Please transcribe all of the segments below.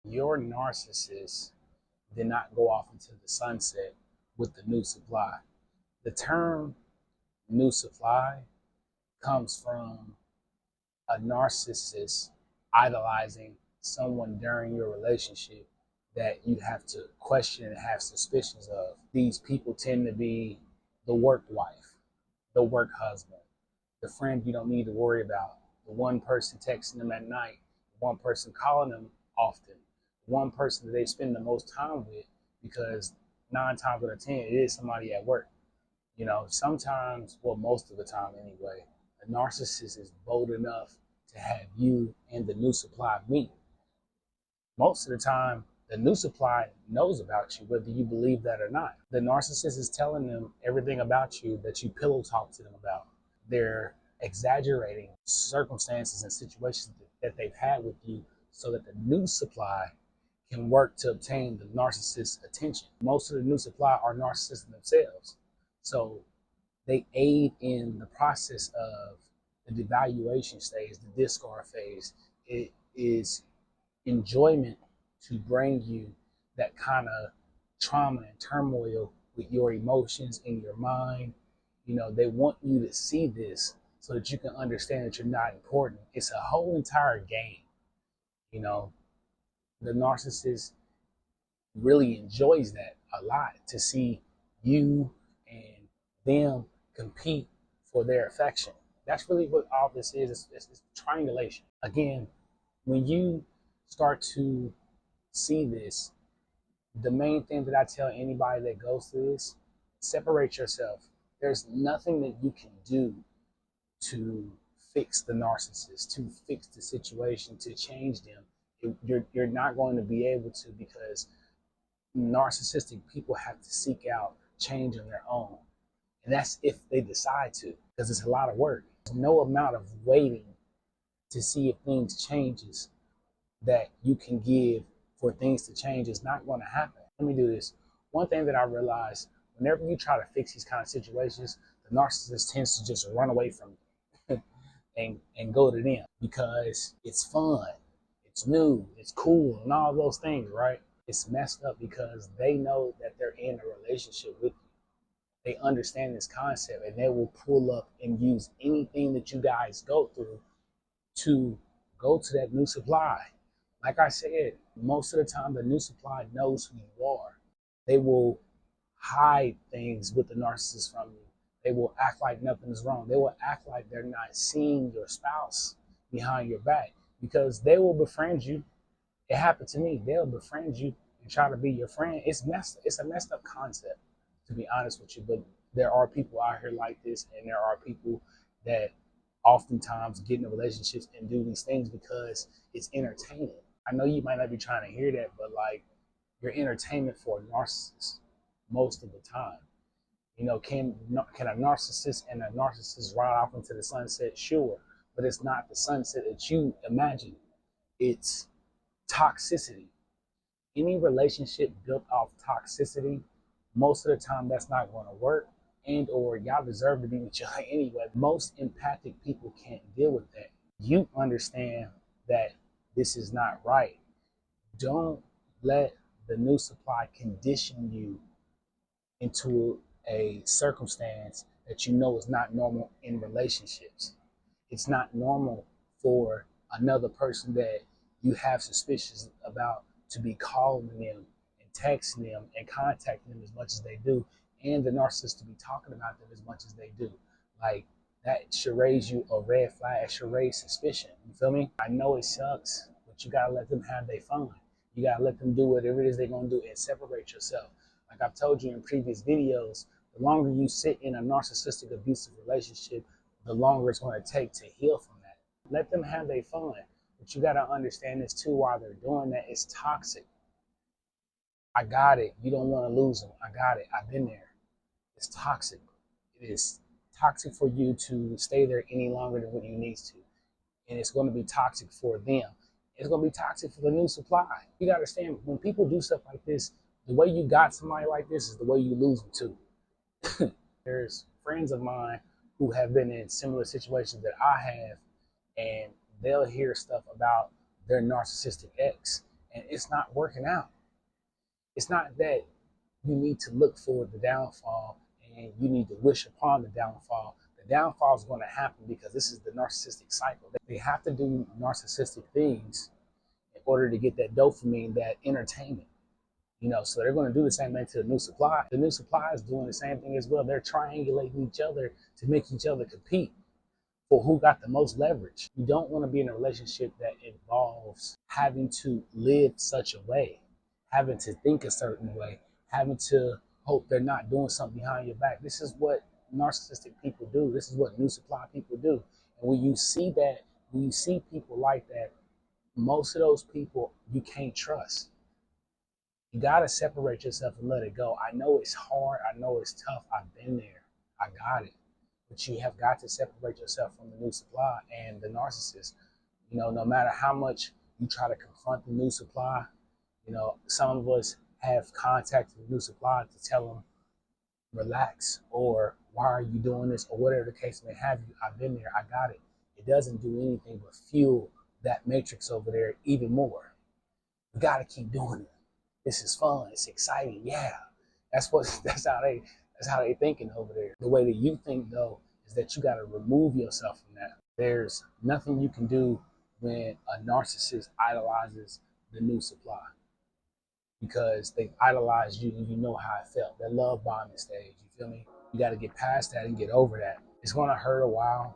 Your narcissist did not go off into the sunset with the new supply. The term new supply comes from a narcissist idolizing someone during your relationship that you have to question and have suspicions of. These people tend to be the work wife, the work husband, the friend you don't need to worry about, the one person texting them at night, the one person calling them often, the one person that they spend the most time with, because 9 times out of 10 it is somebody at work. Sometimes, well, most of the time anyway, a narcissist is bold enough to have you and the new supply meet. Most of the time, the new supply knows about you, whether you believe that or not. The narcissist is telling them everything about you that you pillow talk to them about. They're exaggerating circumstances and situations that they've had with you so that the new supply can work to obtain the narcissist's attention. Most of the new supply are narcissists themselves. So they aid in the process of the devaluation stage, the discard phase. It is enjoyment to bring you that kind of trauma and turmoil with your emotions in your mind. They want you to see this so that you can understand that you're not important. It's a whole entire game. You know, the narcissist really enjoys that a lot, to see you and them compete for their affection. That's really what all this is. It's triangulation. Again, when you start to see this, the main thing that I tell anybody that goes through this: separate yourself. There's nothing that you can do to fix the narcissist, to fix the situation, to change them. You're not going to be able to, because narcissistic people have to seek out change on their own. And that's if they decide to, because it's a lot of work. There's no amount of waiting to see if things changes that you can give for things to change is not going to happen. Let me do this. One thing that I realized: whenever you try to fix these kind of situations, the narcissist tends to just run away from you and go to them, because it's fun, it's new, it's cool, and all those things, right? It's messed up because they know that they're in a relationship with you. They understand this concept, and they will pull up and use anything that you guys go through to go to that new supply. Like I said, most of the time the new supply knows who you are. They will hide things with the narcissist from you. They will act like nothing is wrong. They will act like they're not seeing your spouse behind your back, because they will befriend you. It happened to me. They'll befriend you and try to be your friend. It's a messed up concept, to be honest with you. But there are people out here like this, and there are people that oftentimes get into relationships and do these things because it's entertaining. I know you might not be trying to hear that, but like, you're entertainment for a narcissist most of the time. Can a narcissist and a narcissist ride off into the sunset? Sure, but it's not the sunset that you imagine. It's toxicity. Any relationship built off toxicity, most of the time that's not going to work, and or y'all deserve to be with y'all anyway. Most empathic people can't deal with that. You understand that this is not right. Don't let the new supply condition you into a circumstance that you know is not normal in relationships. It's not normal for another person that you have suspicions about to be calling them and texting them and contacting them as much as they do, and the narcissist to be talking about them as much as they do. Like, that should raise you a red flag. It should raise suspicion. You feel me? I know it sucks, but you gotta let them have their fun. You gotta let them do whatever it is they're gonna do, and separate yourself. Like I've told you in previous videos, the longer you sit in a narcissistic abusive relationship, the longer it's going to take to heal from that. Let them have their fun. But you got to understand this too: while they're doing that, it's toxic. I got it. You don't want to lose them. I got it. I've been there. It's toxic. It is toxic for you to stay there any longer than what you need to. And it's going to be toxic for them. It's going to be toxic for the new supply. You got to understand, when people do stuff like this, the way you got somebody like this is the way you lose them too. There's friends of mine who have been in similar situations that I have, and they'll hear stuff about their narcissistic ex, and it's not working out. It's not that you need to look for the downfall and you need to wish upon the downfall. The downfall is going to happen because this is the narcissistic cycle. They have to do narcissistic things in order to get that dopamine, that entertainment. So they're going to do the same thing to the new supply. The new supply is doing the same thing as well. They're triangulating each other to make each other compete for who got the most leverage. You don't want to be in a relationship that involves having to live such a way, having to think a certain way, having to hope they're not doing something behind your back. This is what narcissistic people do. This is what new supply people do. And when you see that, when you see people like that, most of those people you can't trust. You got to separate yourself and let it go. I know it's hard. I know it's tough. I've been there. I got it. But you have got to separate yourself from the new supply and the narcissist. No matter how much you try to confront the new supply, some of us have contacted the new supply to tell them, relax, or why are you doing this, or whatever the case may have you. I've been there. I got it. It doesn't do anything but fuel that matrix over there even more. We got to keep doing it. This is fun. It's exciting. Yeah, that's how they thinking over there. The way that you think though is that you got to remove yourself from that. There's nothing you can do when a narcissist idolizes the new supply, because they idolize you and you know how it felt. That love bombing stage. You feel me? You got to get past that and get over that. It's gonna hurt a while,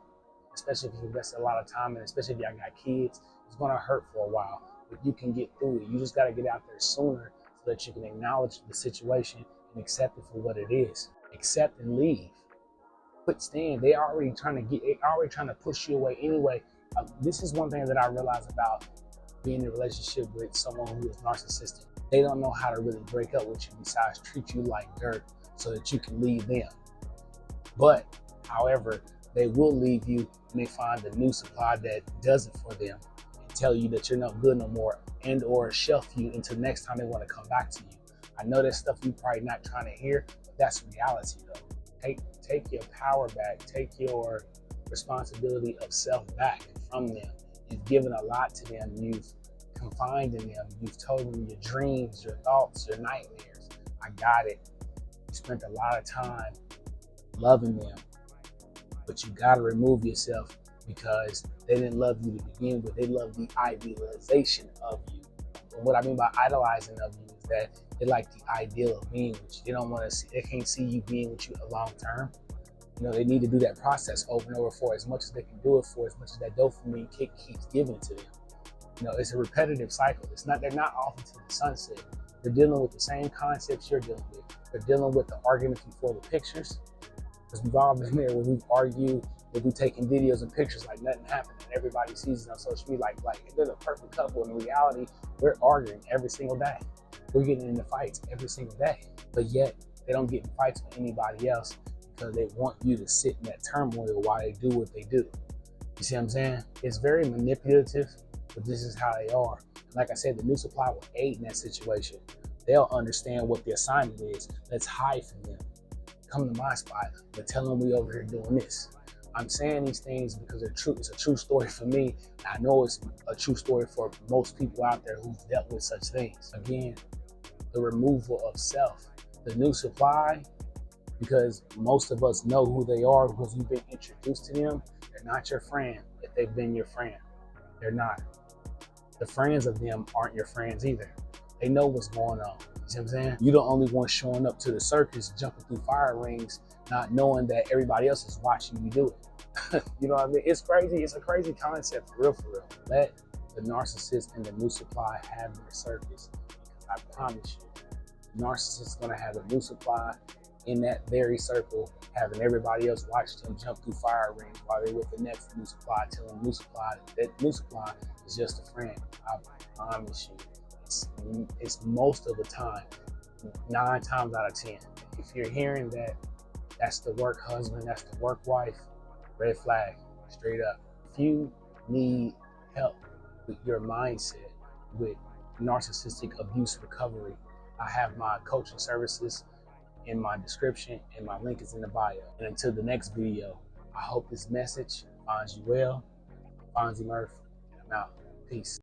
especially if you invest a lot of time, and especially if y'all got kids. It's gonna hurt for a while, but you can get through it. You just got to get out there sooner, so that you can acknowledge the situation and accept it for what it is. Accept and leave. Quit staying. They already trying to push you away anyway. This is one thing that I realize about being in a relationship with someone who is narcissistic. They don't know how to really break up with you besides treat you like dirt so that you can leave them. But, however, they will leave you when they find the new supply that does it for them and tell you that you're not good no more, and or shelf you until next time they want to come back to you. I know that's stuff you're probably not trying to hear, but that's reality though. Take your power back. Take your responsibility of self back from them. You've given a lot to them. You've confined in them. You've told them your dreams, your thoughts, your nightmares. I got it. You spent a lot of time loving them, but you got to remove yourself, because they didn't love you to begin with. They love the idealization of you. And what I mean by idolizing of you is that they like the ideal of being with you. They don't want to see, they can't see you being with you a long term. They need to do that process over and over for as much as they can do it for, as much as that dopamine kick keeps giving to them. It's a repetitive cycle. They're not off into the sunset. They're dealing with the same concepts you're dealing with. They're dealing with the arguments before the pictures, because we've all been there when we've argued, when we've taken videos and pictures like nothing happened, and everybody sees it on social media like they're the perfect couple. In reality, we're arguing every single day. We're getting into fights every single day, but yet they don't get in fights with anybody else because they want you to sit in that turmoil while they do what they do. You see what I'm saying? It's very manipulative, but this is how they are. And like I said, the new supply will aid in that situation. They'll understand what the assignment is. Let's hide from them. Come to my spot, but tell them we over here doing this. I'm saying these things because they're true. It's a true story for me. I know it's a true story for most people out there who've dealt with such things. Again, the removal of self. The new supply, because most of us know who they are because we've been introduced to them. They're not your friend if they've been your friend. They're not. The friends of them aren't your friends either. They know what's going on. You see what I'm saying? You're the only one showing up to the circus, jumping through fire rings, not knowing that everybody else is watching you do it. You know what I mean? It's crazy. It's a crazy concept, for real, for real. Let the narcissist and the new supply have their circus. I promise you, the narcissist is going to have a new supply in that very circle, having everybody else watch them jump through fire rings while they're with the next new supply, telling new supply that new supply is just a friend. I promise you, it's most of the time, 9 times out of 10. If you're hearing that that's the work husband, that's the work wife, red flag, straight up. If you need help with your mindset, with narcissistic abuse recovery, I have my coaching services in my description, and my link is in the bio. And until the next video, I hope this message finds you well. Fonzie Murph, and I'm out. Peace.